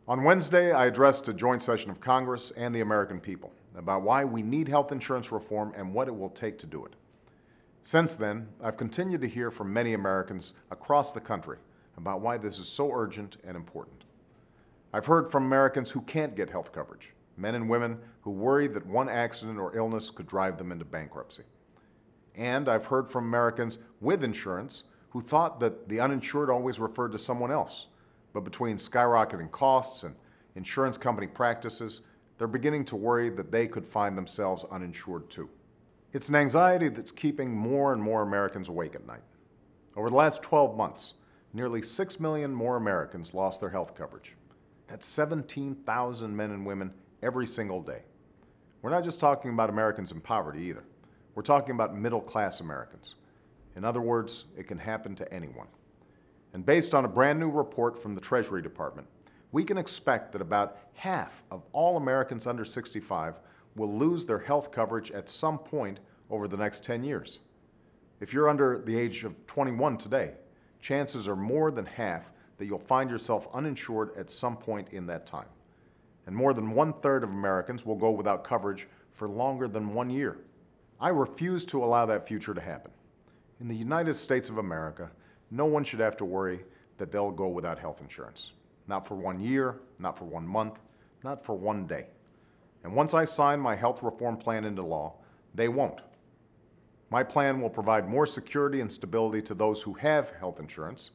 On Wednesday, I addressed a joint session of Congress and the American people about why we need health insurance reform and what it will take to do it. Since then, I've continued to hear from many Americans across the country about why this is so urgent and important. I've heard from Americans who can't get health coverage, men and women who worry that one accident or illness could drive them into bankruptcy. And I've heard from Americans with insurance who thought that the uninsured always referred to someone else. But between skyrocketing costs and insurance company practices, they're beginning to worry that they could find themselves uninsured too. It's an anxiety that's keeping more and more Americans awake at night. Over the last 12 months, nearly 6 million more Americans lost their health coverage. That's 17,000 men and women every single day. We're not just talking about Americans in poverty either. We're talking about middle-class Americans. In other words, it can happen to anyone. And based on a brand new report from the Treasury Department, we can expect that about half of all Americans under 65 will lose their health coverage at some point over the next 10 years. If you're under the age of 21 today, chances are more than half that you'll find yourself uninsured at some point in that time. And more than 1/3 of Americans will go without coverage for longer than 1 year. I refuse to allow that future to happen. In the United States of America, no one should have to worry that they'll go without health insurance. Not for 1 year, not for 1 month, not for 1 day. And once I sign my health reform plan into law, they won't. My plan will provide more security and stability to those who have health insurance,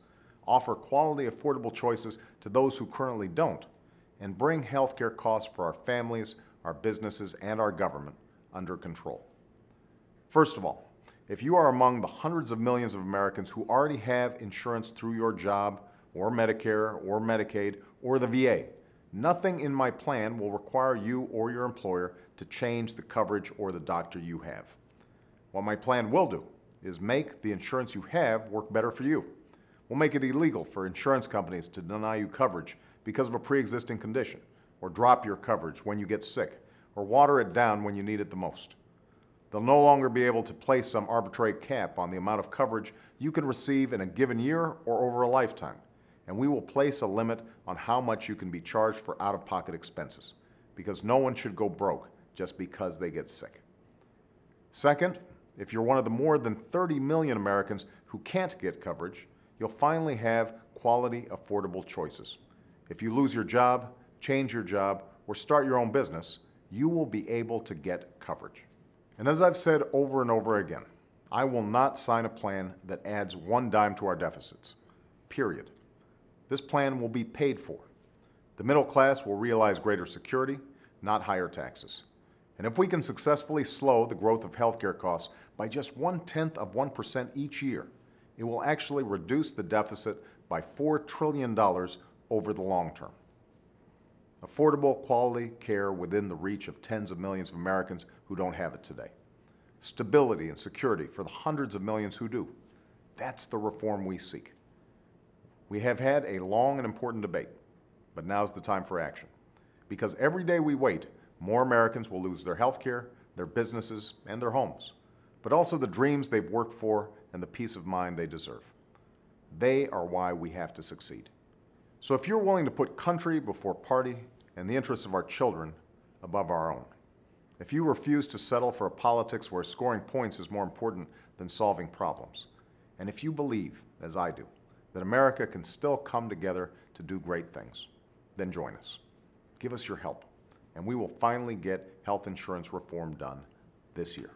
offer quality, affordable choices to those who currently don't, and bring health care costs for our families, our businesses, and our government under control. First of all, if you are among the hundreds of millions of Americans who already have insurance through your job or Medicare or Medicaid or the VA, nothing in my plan will require you or your employer to change the coverage or the doctor you have. What my plan will do is make the insurance you have work better for you. We'll make it illegal for insurance companies to deny you coverage because of a pre-existing condition, or drop your coverage when you get sick, or water it down when you need it the most. They'll no longer be able to place some arbitrary cap on the amount of coverage you can receive in a given year or over a lifetime, and we will place a limit on how much you can be charged for out-of-pocket expenses, because no one should go broke just because they get sick. Second, if you're one of the more than 30 million Americans who can't get coverage, you'll finally have quality, affordable choices. If you lose your job, change your job, or start your own business, you will be able to get coverage. And as I've said over and over again, I will not sign a plan that adds 1 dime to our deficits, period. This plan will be paid for. The middle class will realize greater security, not higher taxes. And if we can successfully slow the growth of healthcare costs by just 0.1% each year, it will actually reduce the deficit by $4 trillion over the long term. Affordable, quality care within the reach of tens of millions of Americans who don't have it today. Stability and security for the hundreds of millions who do. That's the reform we seek. We have had a long and important debate, but now's the time for action. Because every day we wait, more Americans will lose their health care, their businesses, and their homes, but also the dreams they've worked for and the peace of mind they deserve. They are why we have to succeed. So if you're willing to put country before party and the interests of our children above our own, if you refuse to settle for a politics where scoring points is more important than solving problems, and if you believe, as I do, that America can still come together to do great things, then join us. Give us your help, and we will finally get health insurance reform done this year.